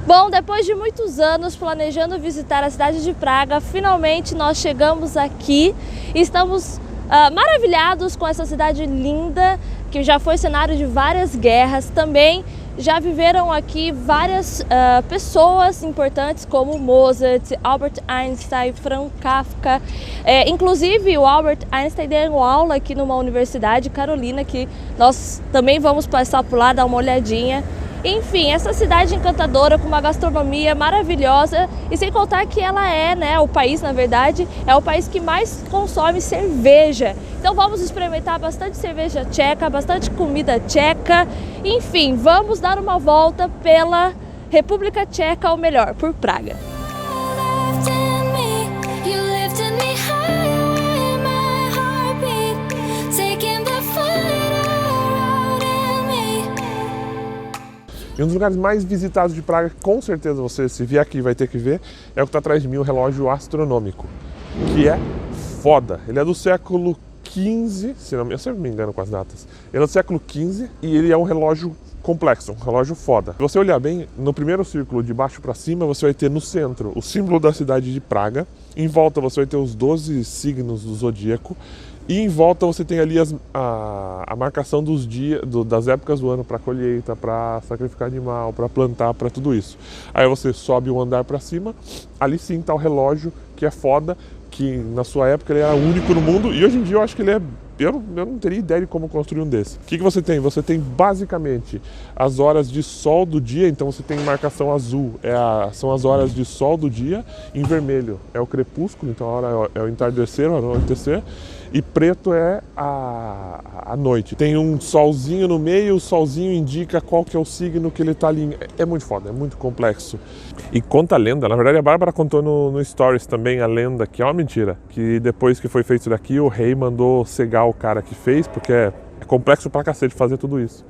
Bom, depois de muitos anos planejando visitar a cidade de Praga, finalmente nós chegamos aqui e estamos maravilhados com essa cidade linda, que já foi cenário de várias guerras. Também já viveram aqui várias pessoas importantes como Mozart, Albert Einstein, Franz Kafka. Inclusive o Albert Einstein deu aula aqui numa universidade, Carolina, que nós também vamos passar por lá, dar uma olhadinha. Enfim, essa cidade encantadora com uma gastronomia maravilhosa e sem contar que ela é, o país, na verdade, é o país que mais consome cerveja. Então vamos experimentar bastante cerveja tcheca, bastante comida tcheca. Enfim, vamos dar uma volta pela República Tcheca, ou melhor, por Praga. E um dos lugares mais visitados de Praga, com certeza você, se vier aqui, vai ter que ver, é o que está atrás de mim, o relógio astronômico, que é foda. Ele é do século XV, eu sempre me engano com as datas. Ele é do século XV e ele é um relógio complexo, um relógio foda. Se você olhar bem, no primeiro círculo, de baixo para cima, você vai ter no centro o símbolo da cidade de Praga. Em volta você vai ter os 12 signos do zodíaco. E em volta você tem ali a marcação dos dias, das épocas do ano para colheita, para sacrificar animal, para plantar, para tudo isso. Aí você sobe um andar para cima, ali sim está o relógio, que é foda, que na sua época ele era único no mundo, e hoje em dia eu acho que ele é... Eu não teria ideia de como construir um desse. O que você tem? Você tem basicamente as horas de sol do dia, então você tem marcação azul, são as horas de sol do dia, em vermelho é o crepúsculo, então a hora é o entardecer, o anoitecer, e preto é a noite. Tem um solzinho no meio, o solzinho indica qual que é o signo que ele está ali. É muito foda, é muito complexo. E conta a lenda, na verdade a Bárbara contou no Stories também a lenda, que é uma mentira, que depois que foi feito isso daqui, o rei mandou cegar o cara que fez, porque é complexo pra cacete fazer tudo isso.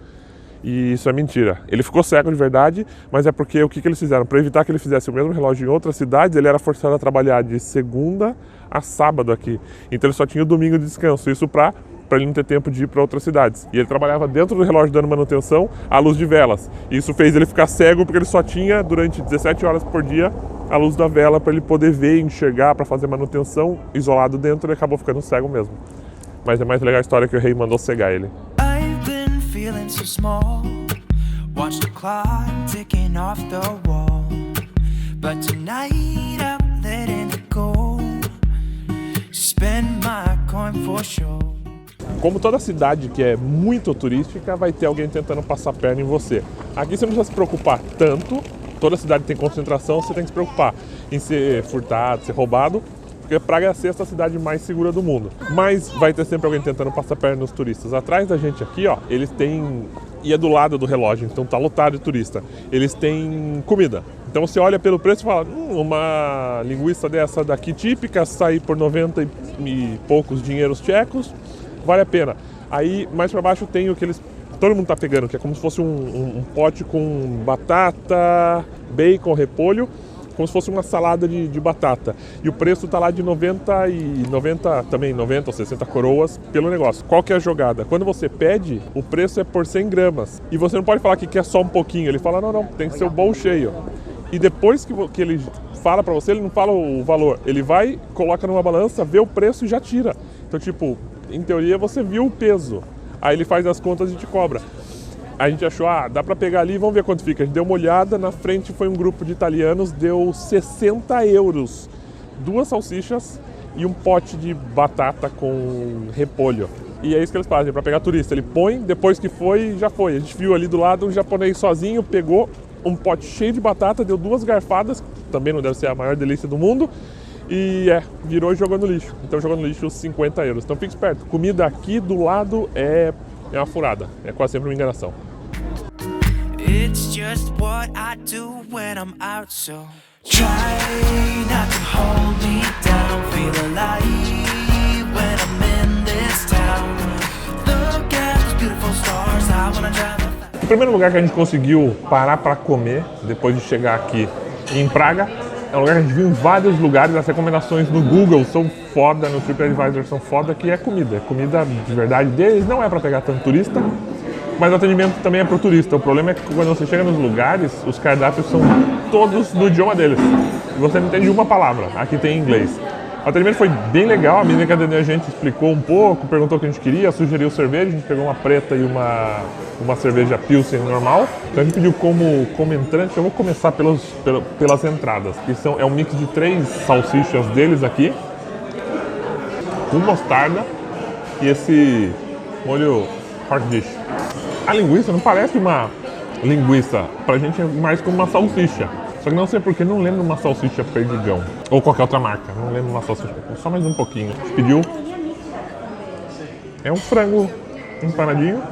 E isso é mentira. Ele ficou cego de verdade, mas é porque o que eles fizeram? Para evitar que ele fizesse o mesmo relógio em outras cidades, ele era forçado a trabalhar de segunda a sábado aqui. Então ele só tinha o domingo de descanso. Isso para ele não ter tempo de ir para outras cidades. E ele trabalhava dentro do relógio dando manutenção à luz de velas. E isso fez ele ficar cego porque ele só tinha durante 17 horas por dia a luz da vela para ele poder ver e enxergar, para fazer manutenção isolado dentro. Ele acabou ficando cego mesmo. Mas é mais legal a história que o rei mandou cegar ele. Feeling so small, watch the clock ticking off the wall, but tonight I'm letting it go, spend my coin for sure. Como toda cidade que é muito turística, vai ter alguém tentando passar perna em você. Aqui você não precisa se preocupar tanto, toda cidade tem concentração, você tem que se preocupar em ser furtado, ser roubado, porque Praga é a sexta cidade mais segura do mundo. Mas vai ter sempre alguém tentando passar perna nos turistas. Atrás da gente aqui, ó, eles têm... E é do lado do relógio, então tá lotado de turista. Eles têm comida. Então você olha pelo preço e fala, uma linguiça dessa daqui típica, sai por 90 e poucos dinheiros tchecos, vale a pena. Aí mais pra baixo tem o que todo mundo tá pegando, que é como se fosse um pote com batata, bacon, repolho, como se fosse uma salada de batata. E o preço está lá de 90 ou 60 coroas pelo negócio. Qual que é a jogada? Quando você pede, o preço é por 100 gramas. E você não pode falar que quer só um pouquinho. Ele fala, não, tem que ser o bowl cheio. E depois que ele fala para você, ele não fala o valor. Ele vai, coloca numa balança, vê o preço e já tira. Então, tipo, em teoria você viu o peso. Aí ele faz as contas e te cobra. A gente achou, dá pra pegar ali e vamos ver quanto fica. A gente deu uma olhada, na frente foi um grupo de italianos, deu 60 euros. 2 salsichas e um pote de batata com repolho. E é isso que eles fazem, pra pegar turista. Ele põe, depois que foi, já foi. A gente viu ali do lado um japonês sozinho, pegou um pote cheio de batata, deu 2 garfadas, também não deve ser a maior delícia do mundo, e virou e jogou no lixo. Então jogou no lixo os 50 euros. Então fique esperto, comida aqui do lado é uma furada, é quase sempre uma enganação. It's just what I do when I'm out, so try not to hold me down. Feel alive when I'm in this town. Look at those beautiful stars. I wanna drive. O primeiro lugar que a gente conseguiu parar para comer depois de chegar aqui em Praga é um lugar que a gente viu em vários lugares. As recomendações no Google são foda, no TripAdvisor são foda, que é comida. Comida de verdade deles não é para pegar tanto turista, mas o atendimento também é para o turista. O problema é que quando você chega nos lugares, os cardápios são todos no idioma deles. E você não entende uma palavra. Aqui tem em inglês. O atendimento foi bem legal, a menina que atendeu a gente explicou um pouco, perguntou o que a gente queria, sugeriu cerveja, a gente pegou uma preta e uma cerveja Pilsen normal. Então a gente pediu como entrante, eu vou começar pelas entradas, que é um mix de 3 salsichas deles aqui, com mostarda e esse molho hot dish. A linguiça não parece uma linguiça, pra gente é mais como uma salsicha. Só que não sei porque não lembro uma salsicha Perdigão. Ou qualquer outra marca. Não lembro uma salsicha. Só mais um pouquinho. A gente pediu. É um frango empanadinho.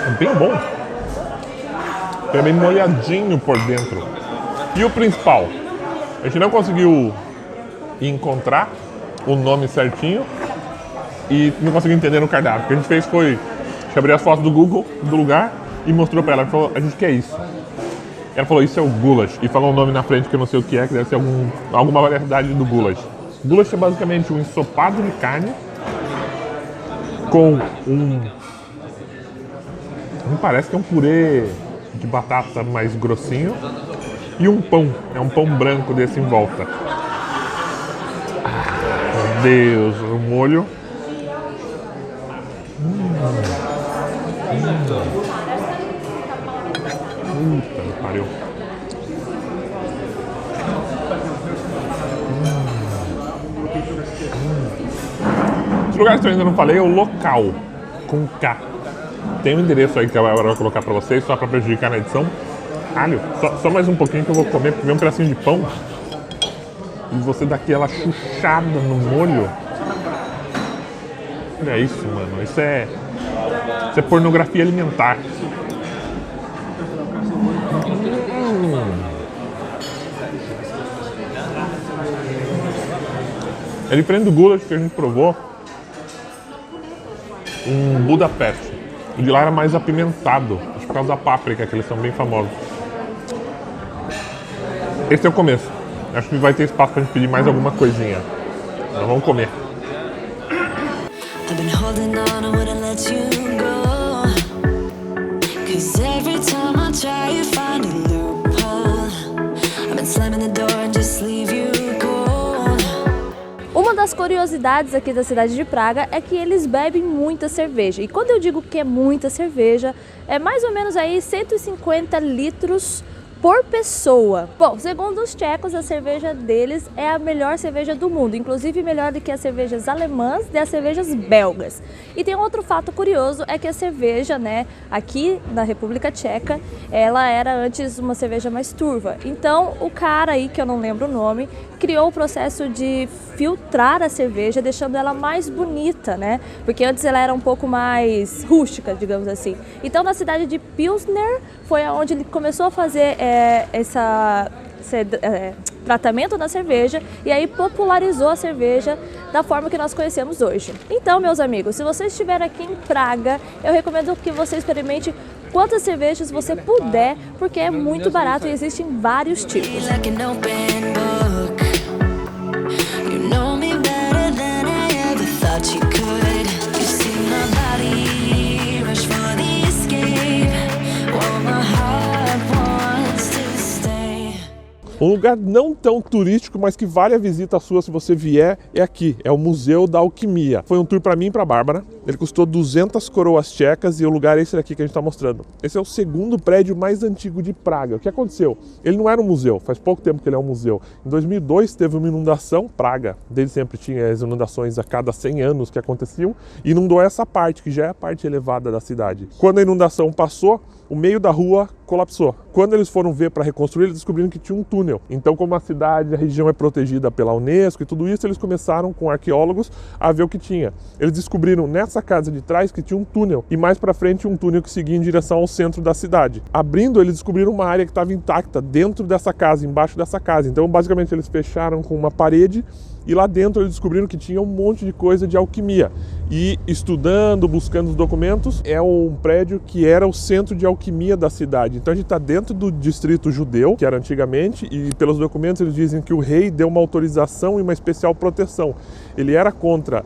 É bem bom. É bem molhadinho por dentro. E o principal. A gente não conseguiu encontrar o nome certinho. E não consegui entender no cardápio. O que a gente fez foi, a gente abriu as fotos do Google, do lugar, e mostrou pra ela. Ela falou, a gente quer isso. Ela falou, isso é o goulash. E falou um nome na frente que eu não sei o que é, que deve ser alguma variedade do goulash. Goulash é basicamente um ensopado de carne com parece que é um purê de batata mais grossinho e um pão. É um pão branco desse em volta. Meu Deus, o molho. Puta, pariu. Esse lugar que eu ainda não falei é o Local, com K. Tem um endereço aí que eu agora vou colocar pra vocês, só pra prejudicar na edição. Alho, só mais um pouquinho que eu vou comer, porque vem um pedacinho de pão. E você dá aquela chuchada no molho. Olha isso, mano. Isso é pornografia alimentar. É diferente do goulash que a gente provou em Budapeste. O de lá era mais apimentado, acho que por causa da páprica, que eles são bem famosos. Esse é o começo. Acho que vai ter espaço pra gente pedir mais alguma coisinha. Então vamos comer. I've been holding on, I wouldn't let you go. 'Cause every time I try, you find a loophole. I've been slamming the door and just leave you cold. Uma das curiosidades aqui da cidade de Praga é que eles bebem muita cerveja. E quando eu digo que é muita cerveja, é mais ou menos aí 150 litros por pessoa. Bom, segundo os tchecos, a cerveja deles é a melhor cerveja do mundo, inclusive melhor do que as cervejas alemãs e as cervejas belgas. E tem outro fato curioso, é que a cerveja, né, aqui na República Tcheca, ela era antes uma cerveja mais turva. Então, o cara aí, que eu não lembro o nome, criou o processo de filtrar a cerveja, deixando ela mais bonita, né? Porque antes ela era um pouco mais rústica, digamos assim. Então, na cidade de Pilsner, foi onde ele começou a fazer esse tratamento na cerveja e aí popularizou a cerveja da forma que nós conhecemos hoje. Então, meus amigos, se você estiver aqui em Praga, eu recomendo que você experimente quantas cervejas você puder, porque é muito barato e existem vários tipos. Like an open book. You know me better than I ever thought you could. You see my body rush for the escape. While my heart wants to stay. Um lugar não tão turístico, mas que vale a visita sua se você vier, é aqui, é o Museu da Alquimia. Foi um tour para mim e para a Bárbara, ele custou 200 coroas tchecas e o lugar é esse daqui que a gente está mostrando. Esse é o segundo prédio mais antigo de Praga. O que aconteceu? Ele não era um museu, faz pouco tempo que ele é um museu. Em 2002 teve uma inundação, Praga, desde sempre tinha as inundações a cada 100 anos que aconteciam, e inundou essa parte, que já é a parte elevada da cidade. Quando a inundação passou, o meio da rua colapsou. Quando eles foram ver para reconstruir, eles descobriram que tinha um túnel. Então, como a cidade, a região é protegida pela Unesco e tudo isso, eles começaram com arqueólogos a ver o que tinha. Eles descobriram nessa casa de trás que tinha um túnel e mais para frente um túnel que seguia em direção ao centro da cidade. Abrindo, eles descobriram uma área que estava intacta dentro dessa casa, embaixo dessa casa. Então, basicamente, eles fecharam com uma parede E lá dentro eles descobriram que tinha um monte de coisa de alquimia. E estudando, buscando os documentos, é um prédio que era o centro de alquimia da cidade. Então a gente está dentro do distrito judeu, que era antigamente, e pelos documentos eles dizem que o rei deu uma autorização e uma especial proteção. Ele era contra,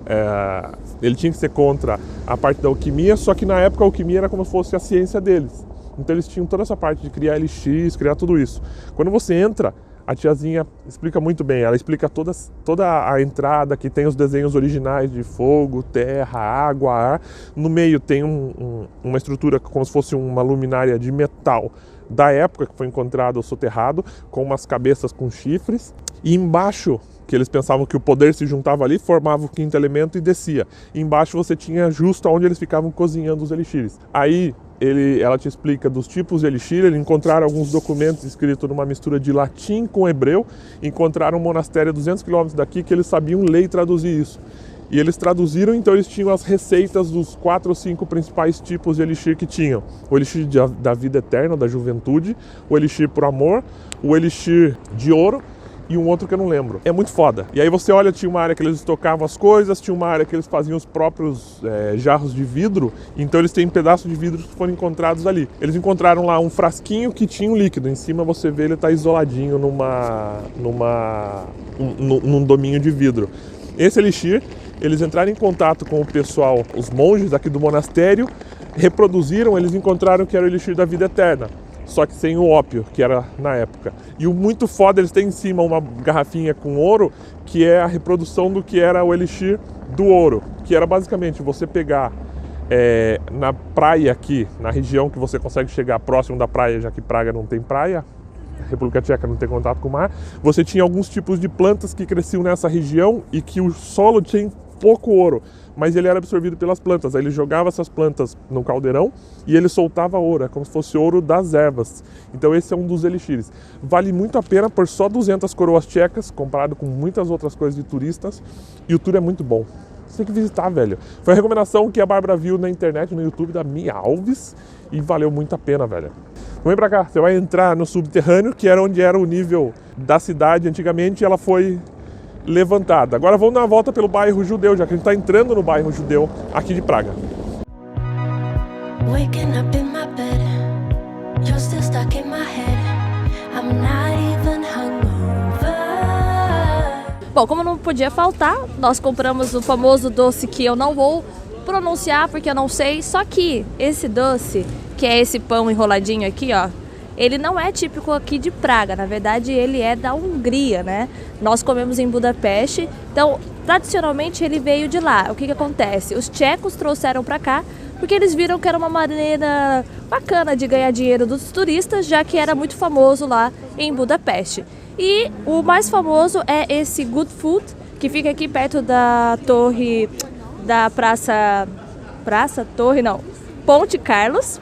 ele tinha que ser contra a parte da alquimia, só que na época a alquimia era como se fosse a ciência deles. Então eles tinham toda essa parte de criar elixir, criar tudo isso. Quando você entra, a tiazinha explica muito bem, ela explica toda a entrada, que tem os desenhos originais de fogo, terra, água, ar. No meio tem uma estrutura como se fosse uma luminária de metal da época que foi encontrado soterrado, com umas cabeças com chifres. E embaixo, que eles pensavam que o poder se juntava ali, formava o quinto elemento e descia. E embaixo você tinha justo onde eles ficavam cozinhando os elixires. Aí ela te explica dos tipos de elixir. Eles encontraram alguns documentos escritos numa mistura de latim com hebreu, encontraram um monastério a 200 km daqui que eles sabiam ler e traduzir isso. E eles traduziram, então eles tinham as receitas dos 4 ou 5 principais tipos de elixir que tinham. O elixir da vida eterna, da juventude, o elixir por amor, o elixir de ouro, e um outro que eu não lembro. É muito foda. E aí você olha, tinha uma área que eles estocavam as coisas, tinha uma área que eles faziam os próprios jarros de vidro, então eles têm pedaços de vidro que foram encontrados ali. Eles encontraram lá um frasquinho que tinha um líquido, em cima você vê ele está isoladinho num dominho de vidro. Esse elixir, eles entraram em contato com o pessoal, os monges aqui do monastério, reproduziram, eles encontraram que era o elixir da vida eterna. Só que sem o ópio, que era na época. E o muito foda, eles têm em cima uma garrafinha com ouro, que é a reprodução do que era o elixir do ouro. Que era basicamente você pegar na praia aqui, na região que você consegue chegar próximo da praia, já que Praga não tem praia, a República Tcheca não tem contato com o mar, você tinha alguns tipos de plantas que cresciam nessa região e que o solo tinha pouco ouro, mas ele era absorvido pelas plantas. Aí ele jogava essas plantas no caldeirão e ele soltava ouro, é como se fosse ouro das ervas. Então esse é um dos elixires. Vale muito a pena por só 200 coroas tchecas, comparado com muitas outras coisas de turistas, e o tour é muito bom. Você tem que visitar, velho. Foi a recomendação que a Bárbara viu na internet, no YouTube da Mia Alves, e valeu muito a pena, velho. Vem pra cá, você vai entrar no subterrâneo, que era onde era o nível da cidade antigamente, e ela foi levantada. Agora vamos dar uma volta pelo bairro judeu, já que a gente está entrando no bairro judeu aqui de Praga. Waking up in my bed, you're still stuck in my head. I'm not even hungover. Bom, como não podia faltar, nós compramos o famoso doce que eu não vou pronunciar porque eu não sei, só que esse doce, que é esse pão enroladinho aqui, ó, ele não é típico aqui de Praga, na verdade ele é da Hungria, né? Nós comemos em Budapeste, então tradicionalmente ele veio de lá. O que acontece? Os tchecos trouxeram para cá porque eles viram que era uma maneira bacana de ganhar dinheiro dos turistas, já que era muito famoso lá em Budapeste. E o mais famoso é esse Good Food, que fica aqui perto da torre, da Ponte Carlos.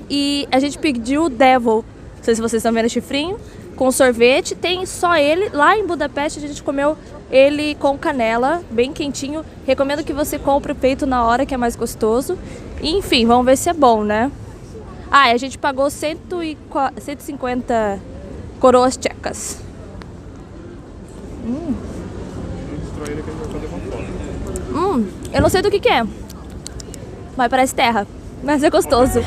E a gente pediu o Devil, não sei se vocês estão vendo o chifrinho, com sorvete, tem só ele. Lá em Budapeste a gente comeu ele com canela, bem quentinho. Recomendo que você compre o peito na hora, que é mais gostoso. E, enfim, vamos ver se é bom, né? Ah, e a gente pagou 150 coroas tchecas. Eu não sei do que é, mas parece terra, mas é gostoso.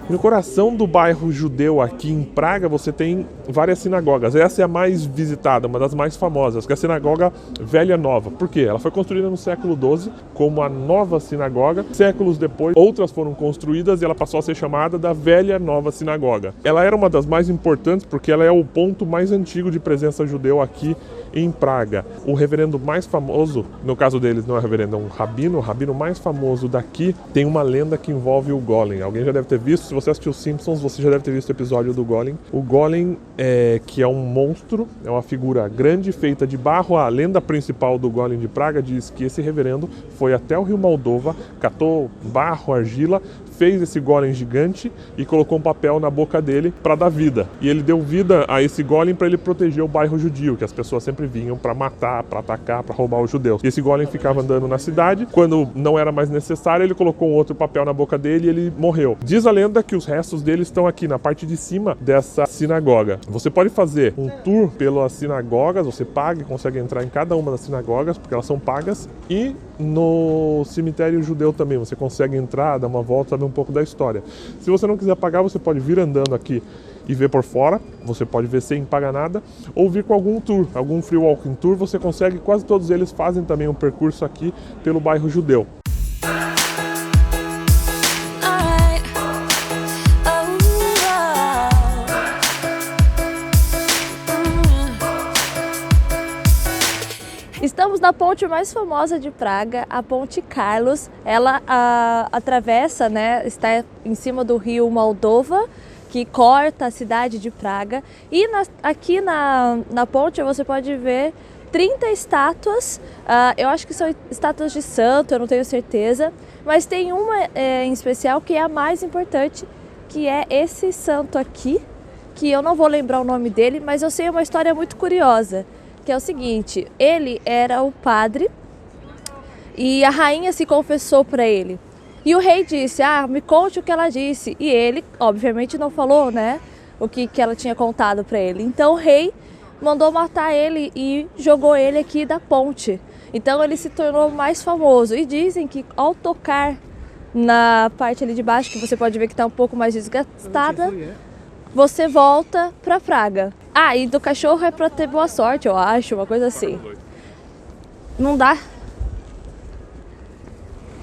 No coração do bairro judeu aqui em Praga, você tem várias sinagogas. Essa é a mais visitada, uma das mais famosas, que é a Sinagoga Velha Nova. Por quê? Ela foi construída no século XII como a nova sinagoga. Séculos depois, outras foram construídas e ela passou a ser chamada da Velha Nova Sinagoga. Ela era uma das mais importantes porque ela é o ponto mais antigo de presença judeu aqui em Praga. O reverendo mais famoso, no caso deles não é reverendo, é um rabino, o rabino mais famoso daqui, tem uma lenda que envolve o Golem. Alguém já deve ter visto, se você assistiu Simpsons, você já deve ter visto o episódio do Golem. O Golem, que é um monstro, é uma figura grande, feita de barro. A lenda principal do Golem de Praga diz que esse reverendo foi até o rio Moldova, catou barro, argila, fez esse golem gigante e colocou um papel na boca dele para dar vida. E ele deu vida a esse golem para ele proteger o bairro judio, que as pessoas sempre vinham para matar, para atacar, para roubar os judeus. E esse golem ficava andando na cidade. Quando não era mais necessário, ele colocou um outro papel na boca dele e ele morreu. Diz a lenda que os restos dele estão aqui na parte de cima dessa sinagoga. Você pode fazer um tour pelas sinagogas, você paga e consegue entrar em cada uma das sinagogas, porque elas são pagas, e no cemitério judeu também, você consegue entrar, dar uma volta, saber um pouco da história. Se você não quiser pagar, você pode vir andando aqui e ver por fora, você pode ver sem pagar nada, ou vir com algum tour, algum free walking tour, você consegue, quase todos eles fazem também um percurso aqui pelo bairro judeu. Estamos na ponte mais famosa de Praga, a Ponte Carlos. Ela atravessa, né, está em cima do rio Moldova, que corta a cidade de Praga. E aqui na ponte você pode ver 30 estátuas, eu acho que são estátuas de santo, eu não tenho certeza. Mas tem uma em especial que é a mais importante, que é esse santo aqui, que eu não vou lembrar o nome dele, mas eu sei uma história muito curiosa. Que é o seguinte, ele era o padre e a rainha se confessou para ele. E o rei disse, me conte o que ela disse. E ele, obviamente, não falou, né, o que ela tinha contado para ele. Então o rei mandou matar ele e jogou ele aqui da ponte. Então ele se tornou mais famoso. E dizem que ao tocar na parte ali de baixo, que você pode ver que está um pouco mais desgastada, você volta para Praga. E do cachorro é para ter boa sorte, eu acho, uma coisa assim. Não dá.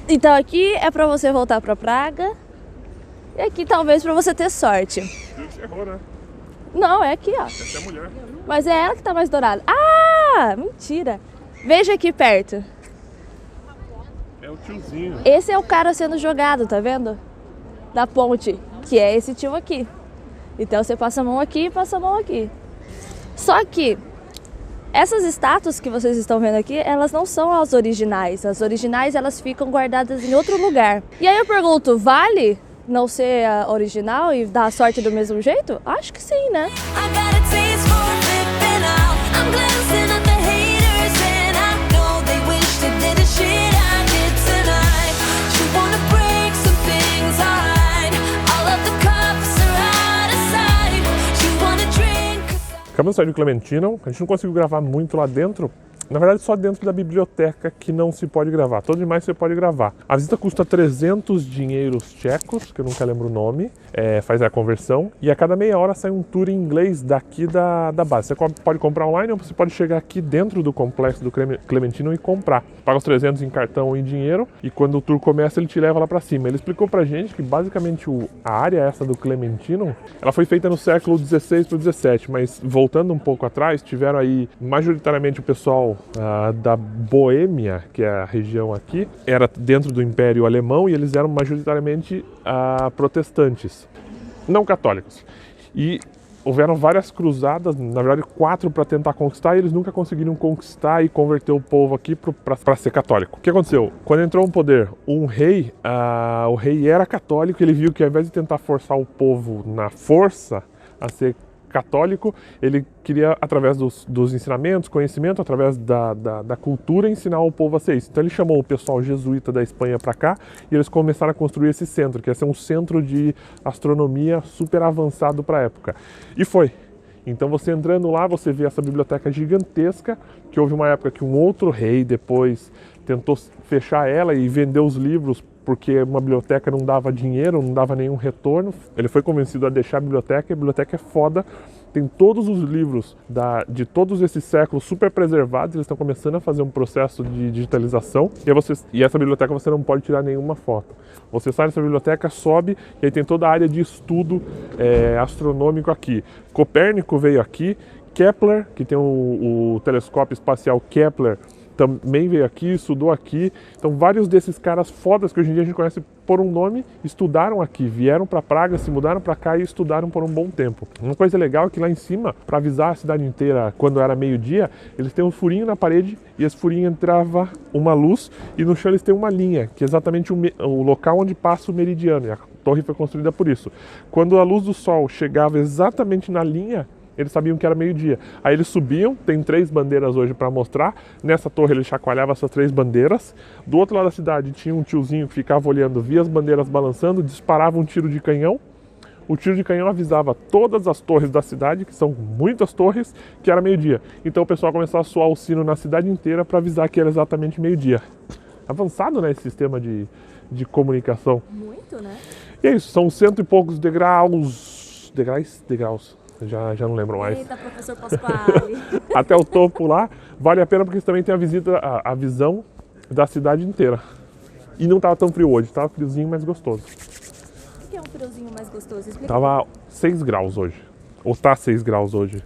Então aqui é para você voltar para Praga. E aqui talvez para você ter sorte. Você errou, né? Não, é aqui, ó. Essa é a mulher. Mas é ela que tá mais dourada. Mentira. Veja aqui perto. É o tiozinho. Esse é o cara sendo jogado, tá vendo? Da ponte, que é esse tio aqui. Então você passa a mão aqui e passa a mão aqui. Só que essas estátuas que vocês estão vendo aqui, elas não são as originais. As originais, elas ficam guardadas em outro lugar. E aí eu pergunto, vale não ser a original e dar a sorte do mesmo jeito? Acho que sim, né? Acabamos de sair de Clementino, a gente não conseguiu gravar muito lá dentro. Na verdade, só dentro da biblioteca que não se pode gravar. Todo demais você pode gravar. A visita custa 300 dinheiros tchecos, que eu nunca lembro o nome, faz a conversão. E a cada meia hora sai um tour em inglês daqui da base. Você pode comprar online ou você pode chegar aqui dentro do complexo do Clementino e comprar. Paga os 300 em cartão ou em dinheiro e quando o tour começa ele te leva lá pra cima. Ele explicou pra gente que basicamente a área essa do Clementino, ela foi feita no século 16 para o 17, mas voltando um pouco atrás, tiveram aí majoritariamente o pessoal da Boêmia, que é a região aqui, era dentro do Império Alemão e eles eram majoritariamente protestantes, não católicos. E houveram várias cruzadas, na verdade 4 para tentar conquistar, e eles nunca conseguiram conquistar e converter o povo aqui para ser católico. O que aconteceu? Quando entrou no poder um rei, o rei era católico, ele viu que ao invés de tentar forçar o povo na força a ser católico, ele queria, através dos ensinamentos, conhecimento, através da cultura, ensinar o povo a ser isso. Então ele chamou o pessoal jesuíta da Espanha para cá e eles começaram a construir esse centro, que ia ser um centro de astronomia super avançado para a época. E foi. Então você entrando lá, você vê essa biblioteca gigantesca, que houve uma época que um outro rei depois tentou fechar ela e vender os livros porque uma biblioteca não dava dinheiro, não dava nenhum retorno. Ele foi convencido a deixar a biblioteca, e a biblioteca é foda. Tem todos os livros de todos esses séculos super preservados, eles estão começando a fazer um processo de digitalização, e essa biblioteca você não pode tirar nenhuma foto. Você sai dessa biblioteca, sobe, e aí tem toda a área de estudo astronômico aqui. Copérnico veio aqui, Kepler, que tem o telescópio espacial Kepler, também veio aqui, estudou aqui. Então vários desses caras fodas que hoje em dia a gente conhece por um nome, estudaram aqui, vieram para Praga, se mudaram para cá e estudaram por um bom tempo. Uma coisa legal é que lá em cima, para avisar a cidade inteira quando era meio-dia, eles têm um furinho na parede e esse furinho entrava uma luz e no chão eles têm uma linha, que é exatamente o local onde passa o meridiano. E a torre foi construída por isso. Quando a luz do sol chegava exatamente na linha, eles sabiam que era meio-dia. Aí eles subiam, tem 3 bandeiras hoje para mostrar. Nessa torre ele chacoalhava essas 3 bandeiras. Do outro lado da cidade tinha um tiozinho que ficava olhando, via as bandeiras balançando, disparava um tiro de canhão. O tiro de canhão avisava todas as torres da cidade, que são muitas torres, que era meio-dia. Então o pessoal começava a soar o sino na cidade inteira para avisar que era exatamente meio-dia. Avançado, né, esse sistema de comunicação. Muito, né? E é isso, são 100 e poucos degraus. Degraus. Já não lembro mais. Eita, professor Pasquale. Até o topo lá, vale a pena porque também tem a visão da cidade inteira. E não estava tão frio hoje, estava friozinho, mas gostoso. O que é um friozinho mais gostoso? Explica. Tava 6 graus hoje, ou tá 6 graus hoje.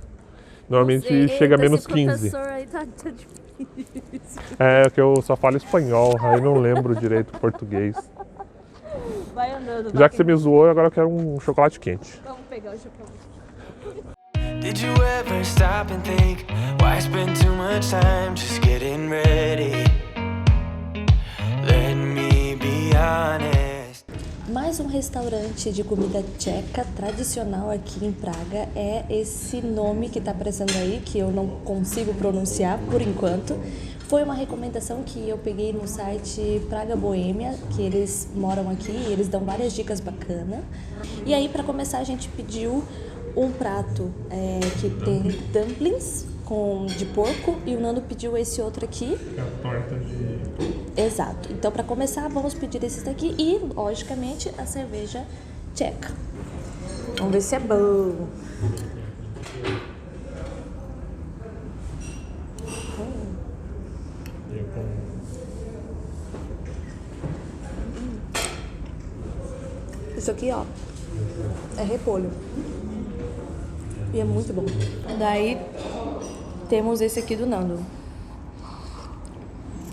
Normalmente chega a menos 15. Aí tá difícil. É que eu só falo espanhol, aí não lembro direito português. Vai andando. Já que você me zoou, agora eu quero um chocolate quente. Vamos pegar o chocolate. Did you ever stop and think, why spend too much time just getting ready? Let me be honest. Mais um restaurante de comida tcheca tradicional aqui em Praga é esse nome que está aparecendo aí, que eu não consigo pronunciar por enquanto. Foi uma recomendação que eu peguei no site Praga Boêmia, que eles moram aqui e eles dão várias dicas bacanas. E aí, para começar, a gente pediu um prato que tem dumplings de porco e o Nando pediu esse outro aqui. É a torta de... Exato. Então, para começar, vamos pedir esses daqui e, logicamente, a cerveja tcheca. Vamos ver se é bom. Isso aqui, ó, é repolho. E é muito bom. Daí, temos esse aqui do Nando.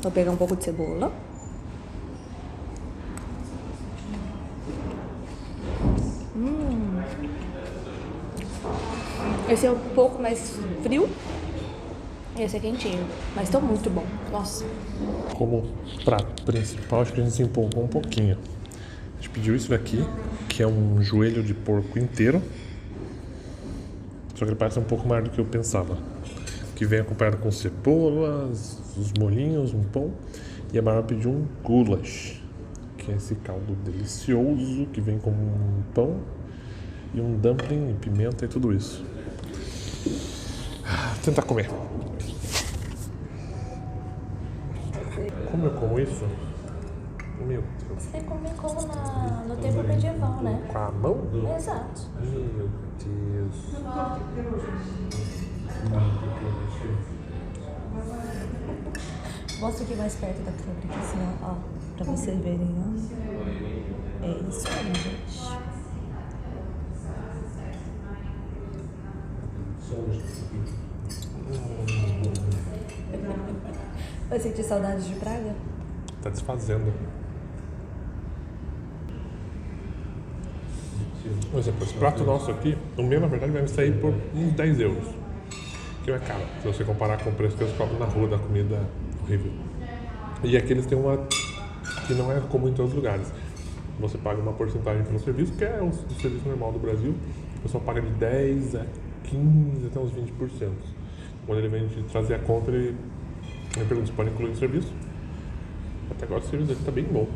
Vou pegar um pouco de cebola. Esse é um pouco mais frio. E esse é quentinho. Mas tá muito bom. Nossa. Como prato principal, acho que a gente se empolgou um pouquinho. A gente pediu isso daqui, que é um joelho de porco inteiro. Só que ele parece um pouco maior do que eu pensava. Que vem acompanhado com cebolas, os molhinhos, um pão. E a Mara pediu um goulash, que é esse caldo delicioso que vem com um pão e um dumpling, pimenta e tudo isso. Vou tentar comer. Como eu como isso? Meu Deus. Você come como no tempo medieval, né? Com a mão? Exato. Meu Deus. Mostra aqui mais perto da câmera, assim, ó, pra vocês verem, ó. É isso aí, gente. Vai sentir saudade de Praga? Tá desfazendo. Por exemplo, esse prato nosso aqui, o meu na verdade vai me sair por uns 10 euros. Que é caro, se você comparar com o preço que eles cobram na rua da comida horrível. E aqui eles têm uma que não é comum em todos os lugares. Você paga uma porcentagem pelo serviço, que é o serviço normal do Brasil. O pessoal paga de 10 a 15 até uns 20%. Quando ele vem de trazer a conta, ele me pergunta se pode incluir o serviço. Até agora o serviço dele tá bem bom.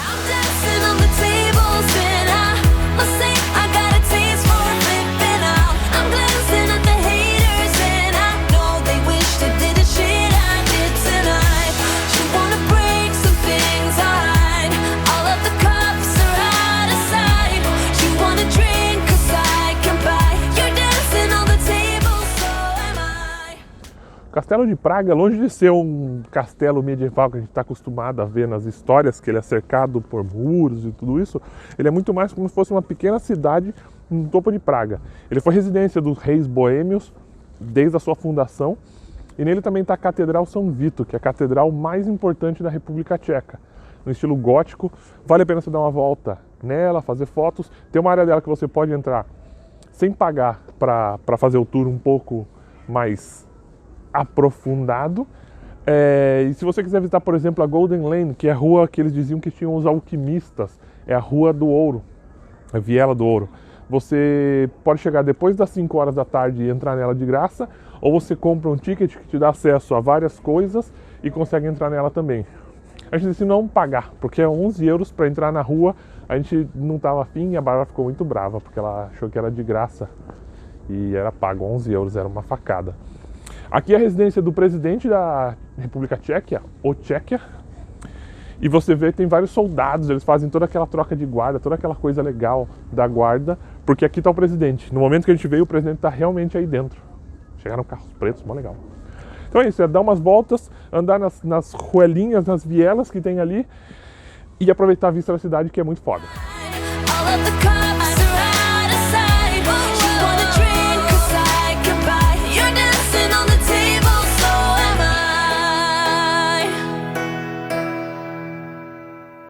I'm dancing on the tables and I must say I got a taste for flipping out. I'm glancing at the haters and I know they wish they did the shit I did tonight. You wanna break some things I hide. All of the cups are out of sight. You wanna drink 'cause I can buy. You're dancing on the table, so am I. O Castelo de Praga, longe de ser um castelo medieval que a gente está acostumado a ver nas histórias, que ele é cercado por muros e tudo isso, ele é muito mais como se fosse uma pequena cidade no topo de Praga. Ele foi residência dos reis boêmios desde a sua fundação. E nele também está a Catedral São Vito, que é a catedral mais importante da República Tcheca, no estilo gótico. Vale a pena você dar uma volta nela, fazer fotos. Tem uma área dela que você pode entrar sem pagar para fazer o tour um pouco mais aprofundado. E se você quiser visitar, por exemplo, a Golden Lane, que é a rua que eles diziam que tinham os alquimistas, é a Rua do Ouro, a Viela do Ouro. Você pode chegar depois das 5 horas da tarde e entrar nela de graça, ou você compra um ticket que te dá acesso a várias coisas e consegue entrar nela também. A gente decidiu não pagar, porque é 11 euros para entrar na rua. A gente não estava afim e a Bárbara ficou muito brava, porque ela achou que era de graça e era pago 11 euros, era uma facada. Aqui é a residência do presidente da República Tcheca, o Tchequia. E você vê que tem vários soldados, eles fazem toda aquela troca de guarda, toda aquela coisa legal da guarda, porque aqui está o presidente. No momento que a gente veio, o presidente está realmente aí dentro. Chegaram carros pretos, mó legal. Então é isso, é dar umas voltas, andar nas ruelinhas, nas vielas que tem ali e aproveitar a vista da cidade, que é muito foda. All of the